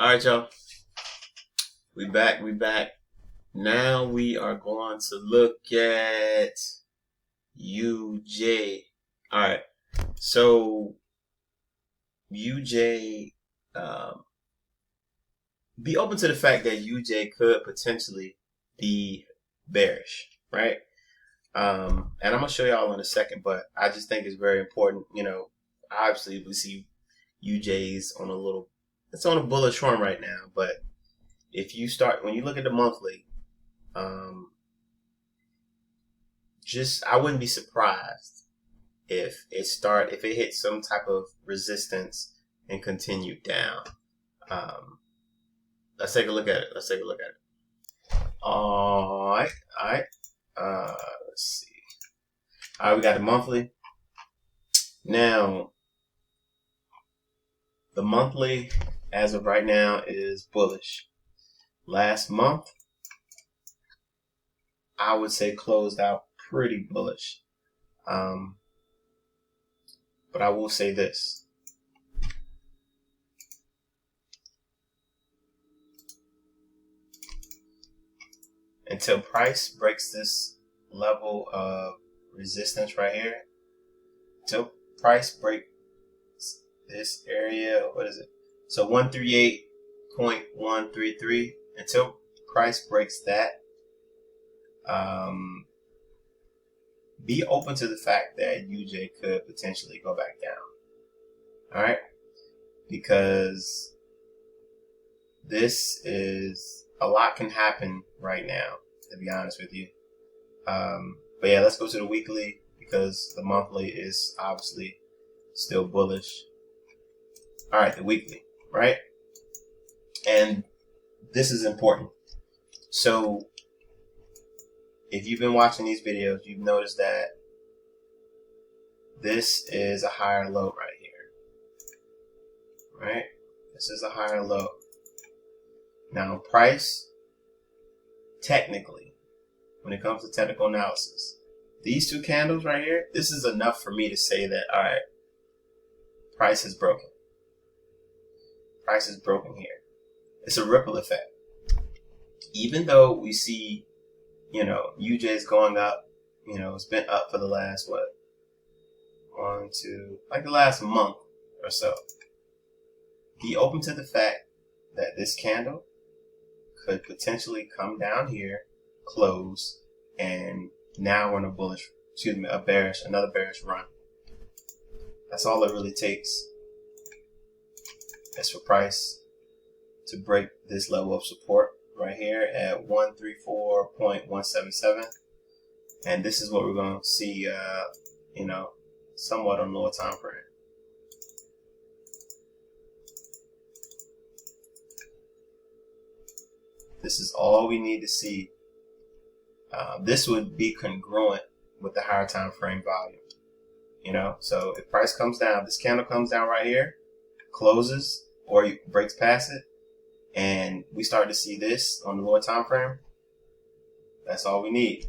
All right, y'all. We back. Now we are going to look at UJ. All right. So UJ, be open to the fact that UJ could potentially be bearish, right? And I'm gonna show y'all in a second, but I just think it's very important. You know, obviously we see UJ's on it's on a bullish run right now, but if you start, when you look at the monthly, I wouldn't be surprised if it hits some type of resistance and continued down. Let's take a look at it. All right. Let's see. All right, we got the monthly. Now, the monthly, as of right now, is bullish. Last month, I would say closed out pretty bullish. But I will say this. Until price breaks this level of resistance right here, until price breaks this area, what is it? So 138.133, until price breaks that, be open to the fact that UJ could potentially go back down. All right, because this is a lot can happen right now, to be honest with you. But yeah, let's go to the weekly because the monthly is obviously still bullish. All right, the weekly, right? And this is important. So if you've been watching these videos, you've noticed that this is a higher low right here, right? This is a higher low. Now, price, technically, when it comes to technical analysis, these two candles right here, this is enough for me to say that, all right, price is broken. Price is broken here. It's a ripple effect. Even though we see, you know, UJ is going up, you know, it's been up for the last, the last month or so. Be open to the fact that this candle could potentially come down here, close, and now we're in another bearish run. That's all it really takes. That's for price to break this level of support right here at 134.177, and this is what we're going to see, you know, somewhat on lower time frame. This is all we need to see. This would be congruent with the higher time frame volume. You know, so if price comes down, this candle comes down right here, closes or breaks past it, and we start to see this on the lower time frame, that's all we need.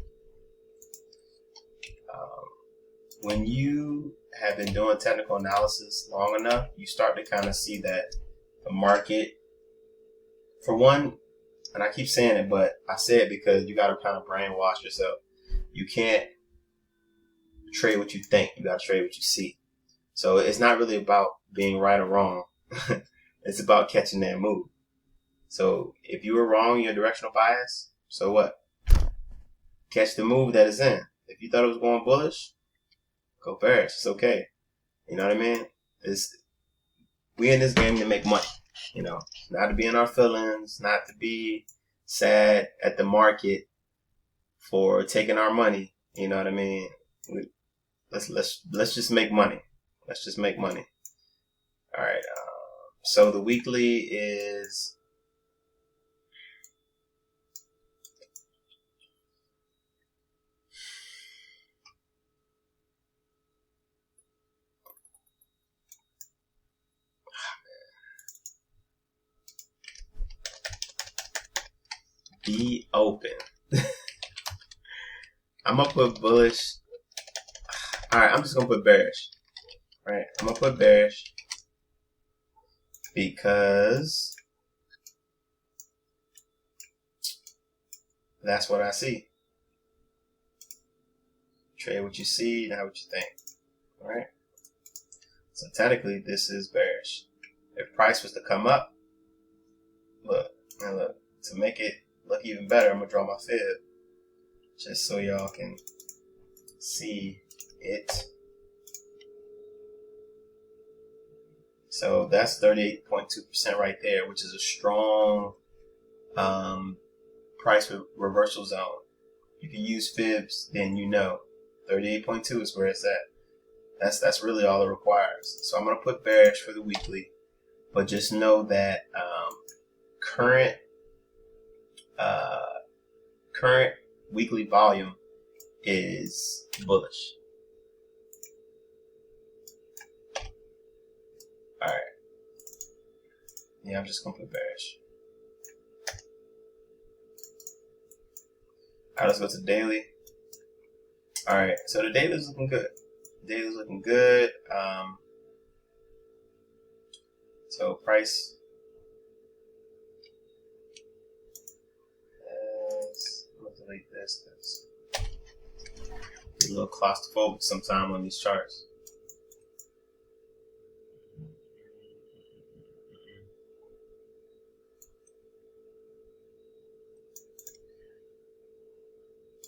When you have been doing technical analysis long enough, you start to kind of see that the market, for one, and I keep saying it, but I say it because you got to kind of brainwash yourself. You can't trade what you think. You got to trade what you see. So it's not really about being right or wrong. It's about catching that move. So if you were wrong in your directional bias, so what? Catch the move that is in. If you thought it was going bullish, go bearish. It's okay. You know what I mean? We in this game to make money. You know, not to be in our feelings, not to be sad at the market for taking our money. You know what I mean? Let's just make money. Let's just make money. All right. So the weekly is be open. I'm gonna put bullish. All right, I'm just gonna put bearish. All right, I'm gonna put bearish because That's what I see. Trade what you see, not what you think. All right. So technically, this is bearish. If price was to come up, look, to make it look even better, I'm gonna draw my fib just so y'all can see it. So that's 38.2% right there, which is a strong price reversal zone. If you use fibs, then you know 38.2 is where it's at. That's really all it requires. So I'm gonna put bearish for the weekly, but just know that current weekly volume is bullish. All right. Yeah, I'm just gonna put bearish. All right, let's go to daily. All right, so the daily is looking good. Daily is looking good. So price. I'm gonna delete this. Get a little claustrophobic sometime on these charts.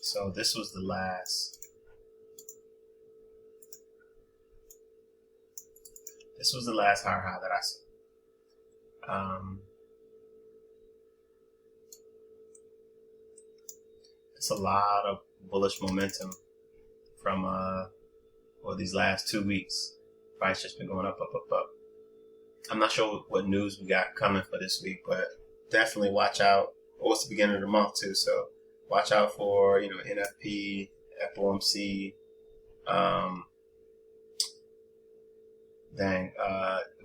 So this was the last. This was the last higher high that I saw. It's a lot of bullish momentum from these last 2 weeks. Price just been going up, up, up, up. I'm not sure what news we got coming for this week, but definitely watch out. Oh, it's the beginning of the month too, so watch out for NFP, FOMC.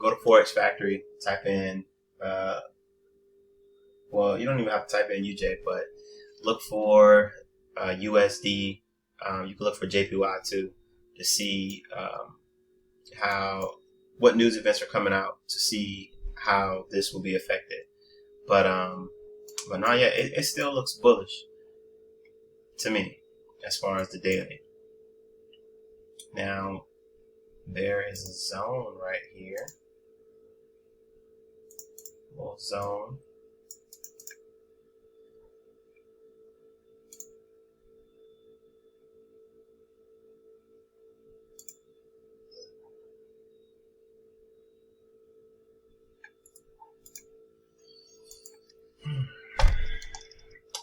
Go to Forex Factory, type in, well, you don't even have to type in UJ, but look for USD. You can look for JPY too to see what news events are coming out to see how this will be affected. But no, yeah, it still looks bullish to me as far as the daily. Now, there is a zone right here. Little zone.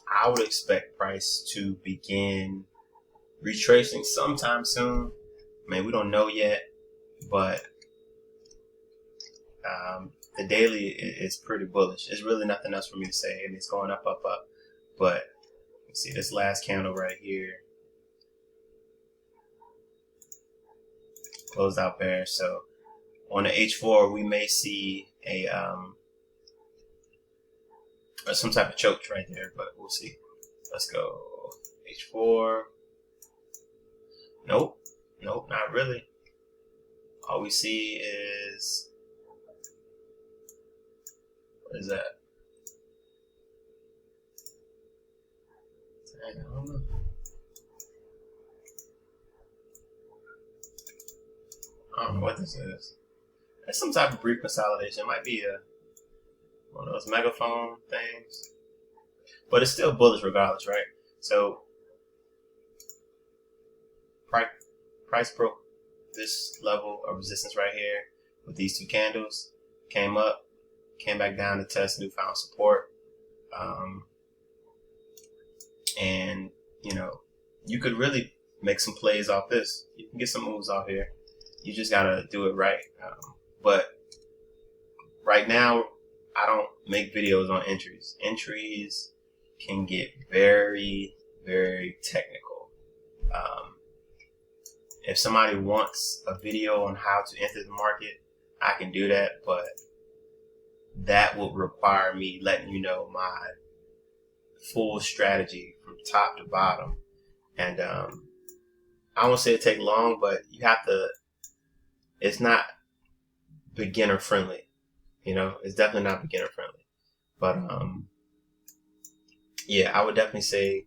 I would expect price to begin retracing sometime soon. I mean, we don't know yet, but the daily is pretty bullish. There's really nothing else for me to say. I mean, it's going up, up, up. But let's see this last candle right here. Closed out bearish. So on the H4, we may see a or some type of choke right there, but we'll see. Let's go H4. Nope, not really. All we see is, what is that? I don't know. I don't know what this is. It's some type of brief consolidation. It might be one of those megaphone things, but it's still bullish regardless, right? So price broke this level of resistance right here with these two candles, came up, came back down to test newfound support, and you could really make some plays off this. You can get some moves off here. You just gotta do it right. But right now, I don't make videos on entries. Entries can get very, very technical. If somebody wants a video on how to enter the market, I can do that, but that will require me letting you know my full strategy from top to bottom. And I won't say it take long, but you have to, it's not beginner friendly. It's definitely not beginner friendly. But yeah, I would definitely say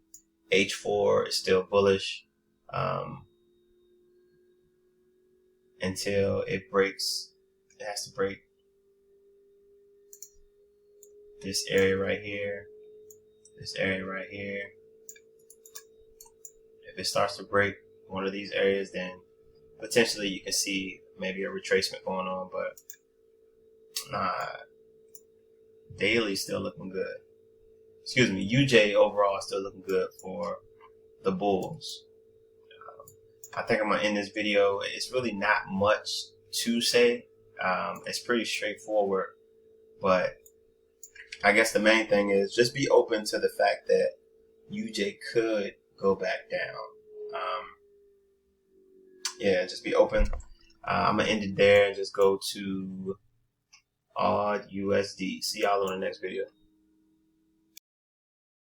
H4 is still bullish until it breaks. It has to break this area right here, this area right here. If it starts to break one of these areas, then potentially you can see maybe a retracement going on, but daily still looking good. Excuse me, UJ overall is still looking good for the bulls. I think I'm gonna end this video. It's really not much to say. It's pretty straightforward, but I guess the main thing is just be open to the fact that UJ could go back down. Yeah, just be open. I'm gonna end it there and just go to odd USD. See y'all on the next video.